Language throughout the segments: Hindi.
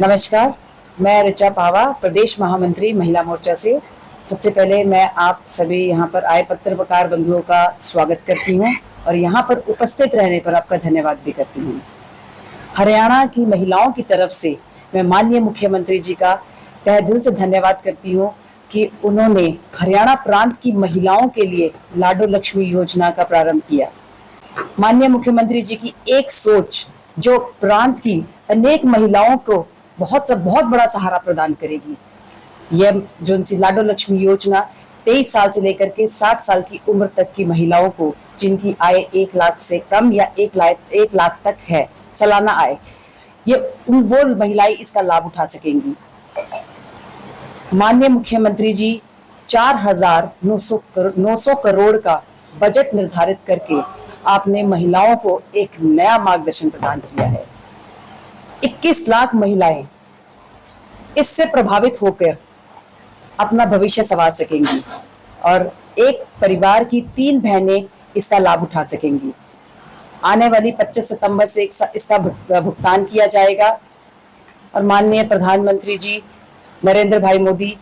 नमस्कार। मैं ऋचा पावा, प्रदेश महामंत्री महिला मोर्चा से। सबसे पहले मैं आप सभी यहाँ पर आए पत्रकार बंधुओं का स्वागत करती हूँ और यहाँ पर उपस्थित रहने पर आपका धन्यवाद भी करती हूँ। हरियाणा की महिलाओं की तरफ से मैं माननीय मुख्यमंत्री जी का तहे दिल से धन्यवाद करती हूँ कि उन्होंने हरियाणा प्रांत की महिलाओं के लिए लाडो लक्ष्मी योजना का प्रारंभ किया। माननीय मुख्यमंत्री जी की एक सोच जो प्रांत की अनेक महिलाओं को बहुत बड़ा सहारा प्रदान करेगी। यह जो उनकी लाडो लक्ष्मी योजना 23 साल से लेकर के 60 साल की उम्र तक की महिलाओं को, जिनकी आय 1 लाख से कम या 1 लाख तक है सालाना आय, ये वो महिलाएं इसका लाभ उठा सकेंगी। माननीय मुख्यमंत्री जी 4,900 करोड़ का बजट निर्धारित करके आपने महिलाओं को एक नया मार्गदर्शन प्रदान किया है। 21 लाख महिलाएं इससे प्रभावित होकर अपना भविष्य संवार सकेंगी और एक परिवार की 3 बहनें इसका लाभ उठा सकेंगी। आने वाली 25 सितंबर से इसका भुगतान किया जाएगा और माननीय प्रधानमंत्री जी नरेंद्र भाई मोदी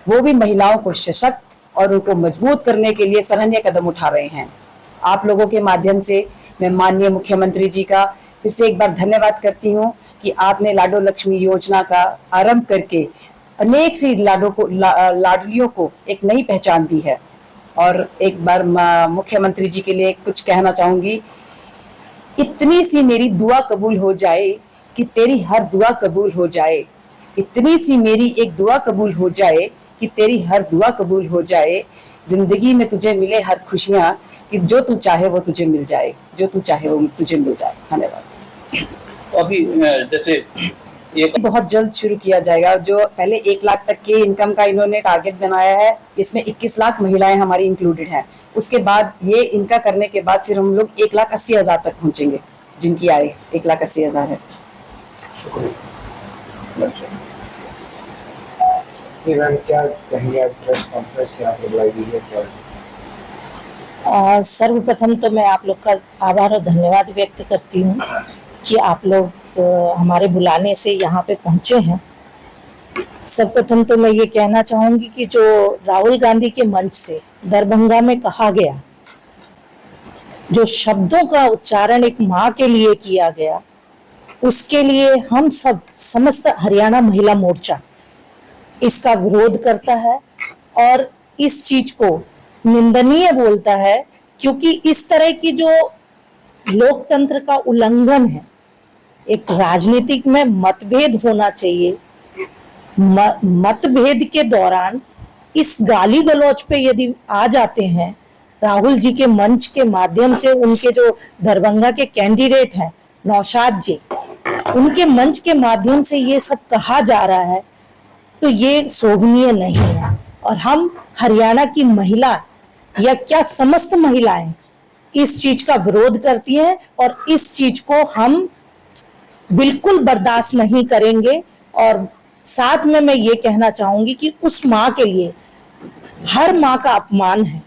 वो भी महिलाओं को सशक्त और उनको मजबूत करने के लिए सराहनीय कदम उठा रहे हैं। आप लोगों के माध्यम से मैं माननीय मुख्यमंत्री जी का फिर से एक बार धन्यवाद करती हूँ कि आपने लाडो लक्ष्मी योजना का आरंभ करके अनेक सी लाडलियों को एक नई पहचान दी है। और एक बार मुख्यमंत्री जी के लिए कुछ कहना चाहूंगी, इतनी सी मेरी दुआ कबूल हो जाए कि तेरी हर दुआ कबूल हो जाए। इतनी सी मेरी एक दुआ कबूल हो जाए कि तेरी हर दुआ कबूल हो जाए। जिंदगी में तुझे मिले हर खुशियां, कि जो तू चाहे वो तुझे मिल जाए, जो तू चाहे वो तुझे मिल जाए। धन्यवाद। अभी जैसे एक बहुत जल्द शुरू किया जाएगा। जो पहले 1 लाख तक के इनकम का इन्होंने टारगेट बनाया है, इसमें 21 लाख महिलाएं हमारी इंक्लूडेड हैं। उसके बाद ये इनका करने के बाद फिर हम लोग 1,80,000 तक पहुंचेंगे, जिनकी आय 1,80,000 है। क्या कहेंगे प्रेस कॉन्फ्रेंस यहाँ पर बुलाई गई है क्या? सर्वप्रथम तो मैं आप लोग का आभार और धन्यवाद व्यक्त करती हूँ कि आप लोग हमारे बुलाने से यहाँ पे पहुँचे हैं। सर्वप्रथम तो मैं ये कहना चाहूँगी कि जो राहुल गांधी के मंच से दरभंगा में कहा गया, जो शब्दों का उच्चारण एक माँ के लिए किया गया, उसके लिए हम सब समस्त हरियाणा महिला मोर्चा इसका विरोध करता है और इस चीज को निंदनीय बोलता है, क्योंकि इस तरह की जो लोकतंत्र का उल्लंघन है, एक राजनीतिक में मतभेद होना चाहिए। मतभेद के दौरान इस गाली गलौज पे यदि आ जाते हैं, राहुल जी के मंच के माध्यम से उनके जो दरभंगा के कैंडिडेट हैं नौशाद जी, उनके मंच के माध्यम से ये सब कहा जा रहा है, तो ये शोभनीय नहीं है। और हम हरियाणा की महिला या क्या समस्त महिलाएं इस चीज का विरोध करती हैं और इस चीज को हम बिल्कुल बर्दाश्त नहीं करेंगे। और साथ में मैं ये कहना चाहूंगी कि उस माँ के लिए, हर माँ का अपमान है।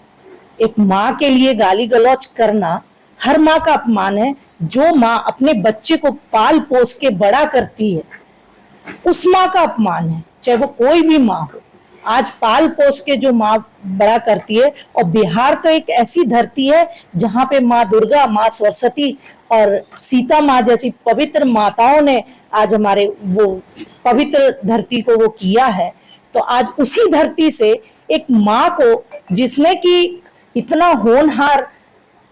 एक माँ के लिए गाली गलौज करना हर माँ का अपमान है। जो माँ अपने बच्चे को पाल पोस के बड़ा करती है, उस माँ का अपमान है, चाहे वो कोई भी माँ हो। आज पाल पोस के जो माँ बड़ा करती है, और बिहार तो एक ऐसी धरती है जहाँ पे माँ दुर्गा, माँ सरस्वती और सीता माँ जैसी पवित्र माताओं ने आज हमारे वो पवित्र धरती को वो किया है। तो आज उसी धरती से एक माँ को, जिसने कि इतना होनहार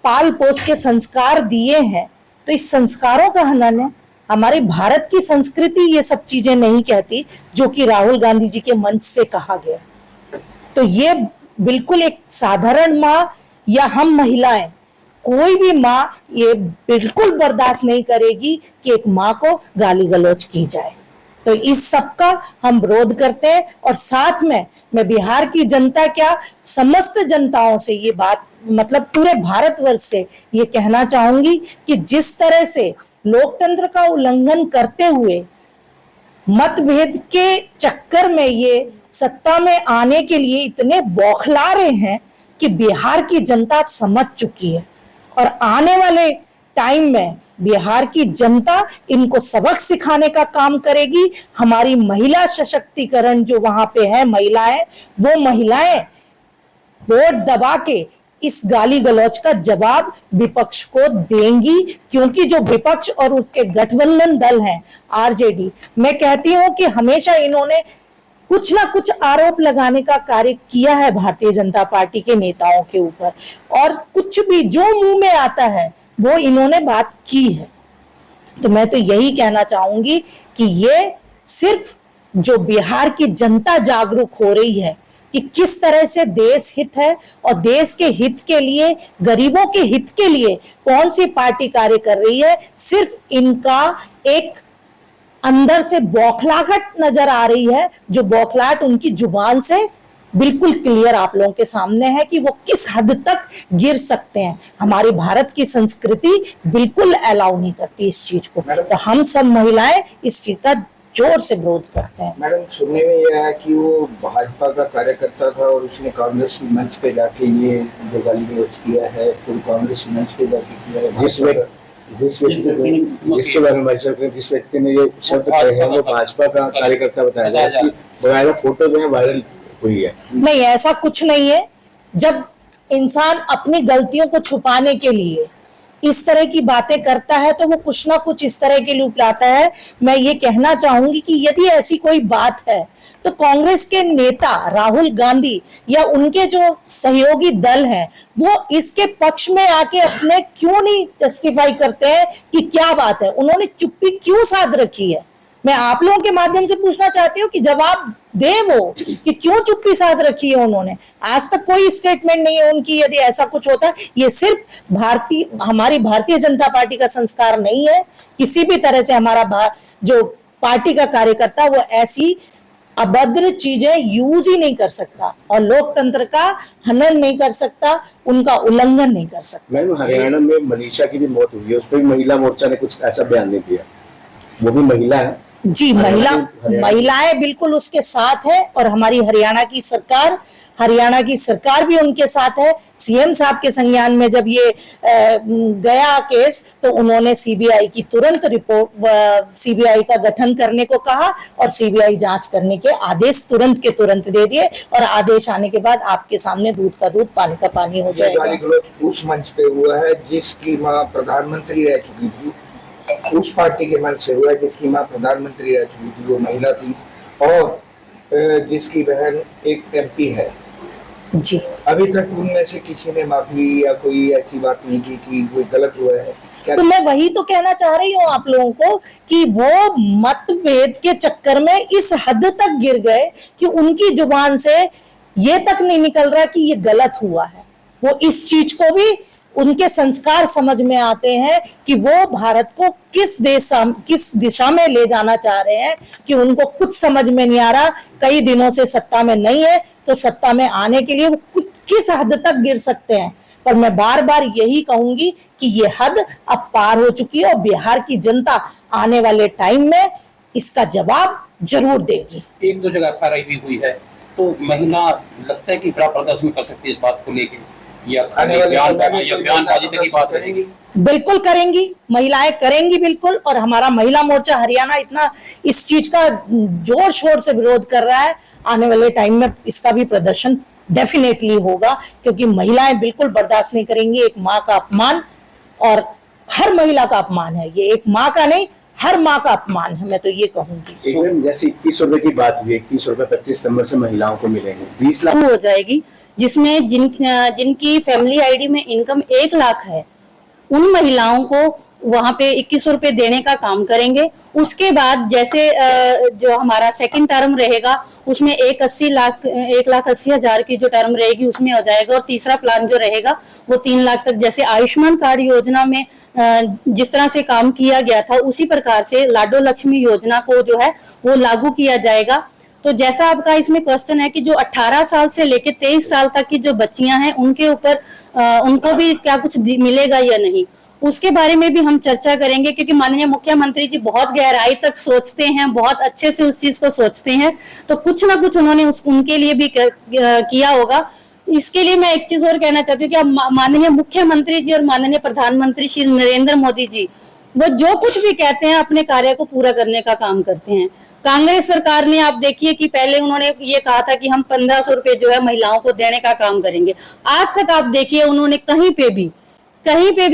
पाल पोस के संस्कार दिए हैं, तो इस संस्कारों का हनन है। हमारे भारत की संस्कृति ये सब चीजें नहीं कहती जो कि राहुल गांधी जी के मंच से कहा गया। तो ये बिल्कुल एक साधारण माँ या हम महिलाएं, कोई भी माँ ये बिल्कुल बर्दाश्त नहीं करेगी कि एक माँ को गाली गलौज की जाए। तो इस सब का हम विरोध करते हैं। और साथ में मैं बिहार की जनता, क्या समस्त जनताओं से ये बात, मतलब पूरे भारतवर्ष से ये कहना चाहूंगी कि जिस तरह से लोकतंत्र का उल्लंघन करते हुए मतभेद के चक्कर में ये सत्ता में आने के लिए इतने बौखला रहे हैं कि बिहार की जनता अब समझ चुकी है। और आने वाले टाइम में बिहार की जनता इनको सबक सिखाने का काम करेगी। हमारी महिला सशक्तिकरण जो वहां पे है महिलाएं, वो महिलाएं वोट दबा के इस गाली गलौज का जवाब विपक्ष को देंगी, क्योंकि जो विपक्ष और उसके गठबंधन दल हैं आरजेडी, मैं कहती हूं कि हमेशा इन्होंने कुछ ना कुछ आरोप लगाने का कार्य किया है भारतीय जनता पार्टी के नेताओं के ऊपर, और कुछ भी जो मुंह में आता है वो इन्होंने बात की है। तो मैं तो यही कहना चाहूंगी कि ये सिर्फ जो बिहार की जनता जागरूक हो रही है कि किस तरह से देश हित है और देश के हित के लिए, गरीबों के हित के लिए कौन सी पार्टी कार्य कर रही है, सिर्फ इनका एक अंदर से बौखलाहट नजर आ रही है, जो बौखलाहट उनकी जुबान से बिल्कुल क्लियर आप लोगों के सामने है कि वो किस हद तक गिर सकते हैं। हमारी भारत की संस्कृति बिल्कुल अलाउ नहीं करती इस चीज को, तो हम सब महिलाएं इस चीज का जोर से विरोध करते हैं। मैडम, सुनने में यह है कि वो भाजपा का कार्यकर्ता था और उसने कांग्रेस मंच पे जाके ये जो गाली गलौज किया है तो कांग्रेस मंच पे जाके किया है। जिसके बारे में भाई साहब ने, जिस व्यक्ति ने ये शब्द कहे हैं वो भाजपा का कार्यकर्ता बताया जाए कि बकायदा फोटो जो है वायरल हुई है। नहीं, ऐसा कुछ नहीं है। जब इंसान अपनी गलतियों को छुपाने के लिए इस तरह की बातें करता है तो वो कुछ ना कुछ इस तरह के लूप लाता है। मैं ये कहना चाहूंगी कि यदि ऐसी कोई बात है तो कांग्रेस के नेता राहुल गांधी या उनके जो सहयोगी दल हैं वो इसके पक्ष में आके अपने क्यों नहीं जस्टिफाई करते हैं कि क्या बात है, उन्होंने चुप्पी क्यों साध रखी है। मैं आप लोगों के माध्यम से पूछना चाहती हूँ कि जवाब दे वो कि क्यों चुप्पी साध रखी है उन्होंने। आज तक कोई स्टेटमेंट नहीं है उनकी। यदि ऐसा कुछ होता, ये सिर्फ हमारी भारतीय जनता पार्टी का संस्कार नहीं है। किसी भी तरह से हमारा जो पार्टी का कार्यकर्ता वो ऐसी अभद्र चीजें यूज ही नहीं कर सकता और लोकतंत्र का हनन नहीं कर सकता, उनका उल्लंघन नहीं कर सकता। मैम, हरियाणा में मनीषा की भी मौत हुई है, उस पर भी महिला मोर्चा ने कुछ ऐसा बयान नहीं दिया। वो भी महिला है जी, महिलाएं बिल्कुल उसके साथ है और हमारी हरियाणा की सरकार भी उनके साथ है। सीएम साहब के संज्ञान में जब ये गया केस तो उन्होंने सीबीआई की तुरंत सीबीआई का गठन करने को कहा और सीबीआई जांच करने के आदेश तुरंत के तुरंत दे दिए, और आदेश आने के बाद आपके सामने दूध का दूध पानी का पानी हो जाएगा। गाली गलौज उस मंच पे हुआ है जिसकी मां प्रधानमंत्री रह चुकी थी, उस पार्टी के मंच से हुआ है जिसकी मां प्रधानमंत्री रह चुकी थी, वो महिला थी, और जिसकी बहन एक एमपी है जी। अभी तक उनमें से किसी ने माफी या कोई ऐसी बात नहीं की कि कोई गलत हुआ है क्या? तो मैं वही तो कहना चाह रही हूँ आप लोगों को कि वो मतभेद के चक्कर में इस हद तक गिर गए कि उनकी जुबान से ये तक नहीं निकल रहा कि ये गलत हुआ है। वो इस चीज को भी उनके संस्कार समझ में आते हैं कि वो भारत को किस दिशा में ले जाना चाह रहे हैं, कि उनको कुछ समझ में नहीं आ रहा। कई दिनों से सत्ता में नहीं है तो सत्ता में आने के लिए वो किस हद तक गिर सकते हैं। पर मैं बार बार यही कहूंगी कि ये हद अब पार हो चुकी है और बिहार की जनता आने वाले टाइम में इसका जवाब जरूर देगी। एक दो जगह एफआईआर भी हुई है, तो महिला लगता है कि बड़ा प्रदर्शन कर सकती है इस बात को लेकर, या बयानबाजी तक की बात करेंगी? बिल्कुल करेंगी, महिलाएं करेंगी बिल्कुल। और हमारा महिला मोर्चा हरियाणा इतना इस चीज का जोर शोर से विरोध कर रहा है, आने वाले टाइम में इसका भी प्रदर्शन डेफिनेटली होगा, क्योंकि महिलाएं बिल्कुल बर्दाश्त नहीं करेंगी एक माँ का अपमान। और हर महिला का अपमान है ये, एक माँ का नहीं, हर माँ का अपमान है, मैं तो ये कहूंगी। एकदम जैसे 21 रुपए की बात हुई, 21 रुपए 25 नंबर से महिलाओं को मिलेंगे 20 लाख हो जाएगी, जिसमें जिनकी फैमिली आईडी में इनकम 1 लाख है, उन महिलाओं को वहां पे 21 रुपए देने का काम करेंगे। उसके बाद जैसे जो हमारा सेकंड टर्म रहेगा उसमें 1,80,000 की जो टर्म रहेगी उसमें हो जाएगा, और तीसरा प्लान जो रहेगा वो 3 लाख तक। जैसे आयुष्मान कार्ड योजना में जिस तरह से काम किया गया था उसी प्रकार से लाडो लक्ष्मी योजना को जो है वो लागू किया जाएगा। तो जैसा आपका इसमें क्वेश्चन है कि जो 18 साल से लेके 23 साल तक की जो बच्चियां हैं उनके ऊपर उनको भी क्या कुछ मिलेगा या नहीं, उसके बारे में भी हम चर्चा करेंगे, क्योंकि माननीय मुख्यमंत्री जी बहुत गहराई तक सोचते हैं, बहुत अच्छे से उस चीज को सोचते हैं, तो कुछ ना कुछ उन्होंने उनके लिए भी किया होगा। इसके लिए मैं एक चीज और कहना चाहती हूँ कि माननीय मुख्यमंत्री जी और माननीय प्रधानमंत्री श्री नरेंद्र मोदी जी वो जो कुछ भी कहते हैं अपने कार्य को पूरा करने का काम करते हैं। कांग्रेस सरकार ने आप देखिए कि पहले उन्होंने ये कहा था कि हम 1500 रुपए जो है महिलाओं को देने का काम करेंगे। आज तक आप देखिए उन्होंने कहीं पे भी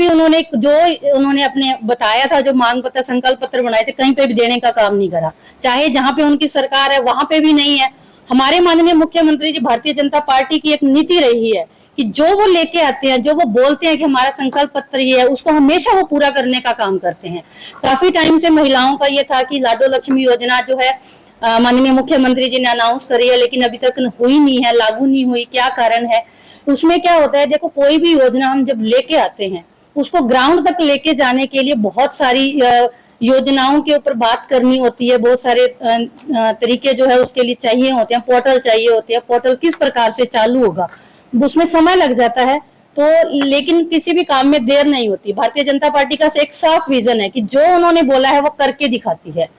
उन्होंने अपने बताया था, जो मांग पत्र संकल्प पत्र बनाए थे, कहीं पे भी देने का काम नहीं करा। चाहे जहां पे उनकी सरकार है वहां पे भी नहीं है। हमारे माननीय मुख्यमंत्री जी, भारतीय जनता पार्टी की एक नीति रही है कि जो वो लेके आते हैं, जो वो बोलते हैं कि हमारा संकल्प पत्र ये है, उसको हमेशा वो पूरा करने का काम करते हैं। काफी टाइम से महिलाओं का ये था कि लाडो लक्ष्मी योजना जो है माननीय मुख्यमंत्री जी ने अनाउंस करी है, लेकिन अभी तक हुई नहीं है, लागू नहीं हुई। क्या कारण है? उसमें क्या होता है, देखो कोई भी योजना हम जब लेके आते हैं उसको ग्राउंड तक लेके जाने के लिए बहुत सारी योजनाओं के ऊपर बात करनी होती है, बहुत सारे तरीके जो है उसके लिए चाहिए होते हैं, पोर्टल चाहिए होते हैं, पोर्टल किस प्रकार से चालू होगा उसमें समय लग जाता है। तो लेकिन किसी भी काम में देर नहीं होती। भारतीय जनता पार्टी का एक साफ विजन है कि जो उन्होंने बोला है वो करके दिखाती है।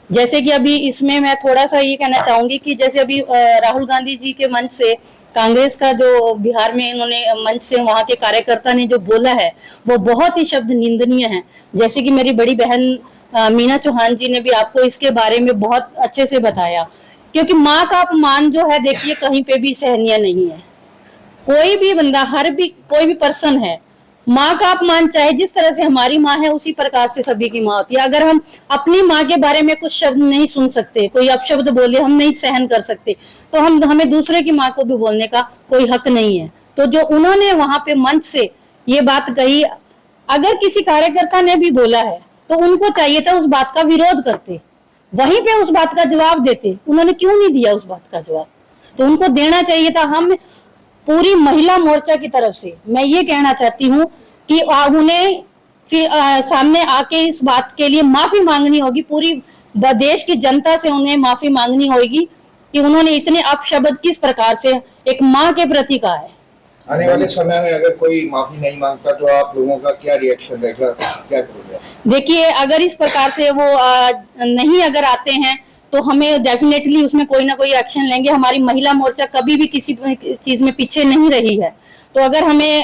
जैसे कि अभी इसमें मैं थोड़ा सा ये कहना चाहूंगी कि जैसे अभी राहुल गांधी जी के मंच से कांग्रेस का जो बिहार में इन्होंने मंच से वहां के कार्यकर्ता ने जो बोला है वो बहुत ही शब्द निंदनीय है। जैसे कि मेरी बड़ी बहन मीना चौहान जी ने भी आपको इसके बारे में बहुत अच्छे से बताया, क्योंकि माँ का अपमान जो है देखिए कहीं पे भी सहनीय नहीं है। कोई भी बंदा, कोई भी पर्सन है, माँ का अपमान चाहे जिस तरह से हमारी माँ है उसी प्रकार से सभी की माँ होती है। अगर हम अपनी माँ के बारे में कुछ शब्द नहीं सुन सकते, कोई अपशब्द बोले हम नहीं सहन कर सकते, तो हमें दूसरे की माँ को भी बोलने का कोई हक नहीं है। तो जो उन्होंने वहां पे मंच से ये बात कही, अगर किसी कार्यकर्ता ने भी बोला है तो उनको चाहिए था उस बात का विरोध करते, वहीं पे उस बात का जवाब देते। उन्होंने क्यों नहीं दिया उस बात का जवाब? तो उनको देना चाहिए था। हम पूरी महिला मोर्चा की तरफ से मैं ये कहना चाहती हूँ कि उन्हें फिर सामने आके इस बात के लिए माफी मांगनी होगी। पूरी देश की जनता से उन्हें माफी मांगनी होगी कि उन्होंने इतने अपशब्द किस प्रकार से एक माँ के प्रति कहा है। आने वाले समय में अगर कोई माफी नहीं मांगता तो आप लोगों का क्या रिएक्शन रहेगा, क्या करोगे? देखिए, अगर इस प्रकार से वो नहीं अगर आते हैं तो हमें डेफिनेटली उसमें कोई ना कोई एक्शन लेंगे। हमारी महिला मोर्चा कभी भी किसी चीज में पीछे नहीं रही है। तो अगर हमें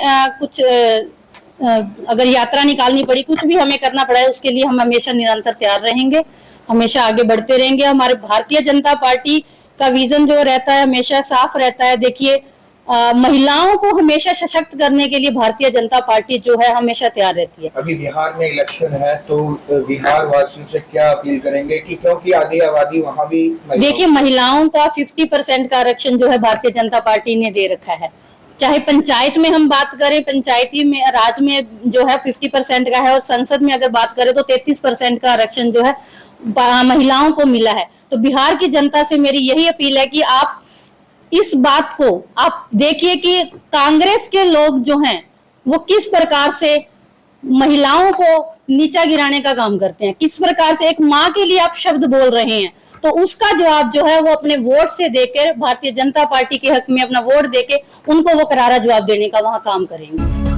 अगर यात्रा निकालनी पड़ी, कुछ भी हमें करना पड़ा है, उसके लिए हम हमेशा निरंतर तैयार रहेंगे, हमेशा आगे बढ़ते रहेंगे। हमारे भारतीय जनता पार्टी का विजन जो रहता है हमेशा साफ रहता है। देखिए, महिलाओं को हमेशा सशक्त करने के लिए भारतीय जनता पार्टी जो है हमेशा तैयार रहती है। अभी बिहार में इलेक्शन है तो बिहार वासियों से क्या अपील करेंगे कि क्योंकि आधी आबादी वहाँ भी देखिए, महिलाओं का 50% का आरक्षण जो है भारतीय जनता पार्टी ने दे रखा है। चाहे पंचायत में हम बात करें, पंचायती में राज में जो है 50% का है, और संसद में अगर बात करें तो 33% का आरक्षण जो है महिलाओं को मिला है। तो बिहार की जनता से मेरी यही अपील है कि आप इस बात को आप देखिए कि कांग्रेस के लोग जो हैं वो किस प्रकार से महिलाओं को नीचा गिराने का काम करते हैं, किस प्रकार से एक माँ के लिए आप शब्द बोल रहे हैं। तो उसका जवाब जो है वो अपने वोट से देकर, भारतीय जनता पार्टी के हक में अपना वोट देके उनको वो करारा जवाब देने का वहां काम करेंगे।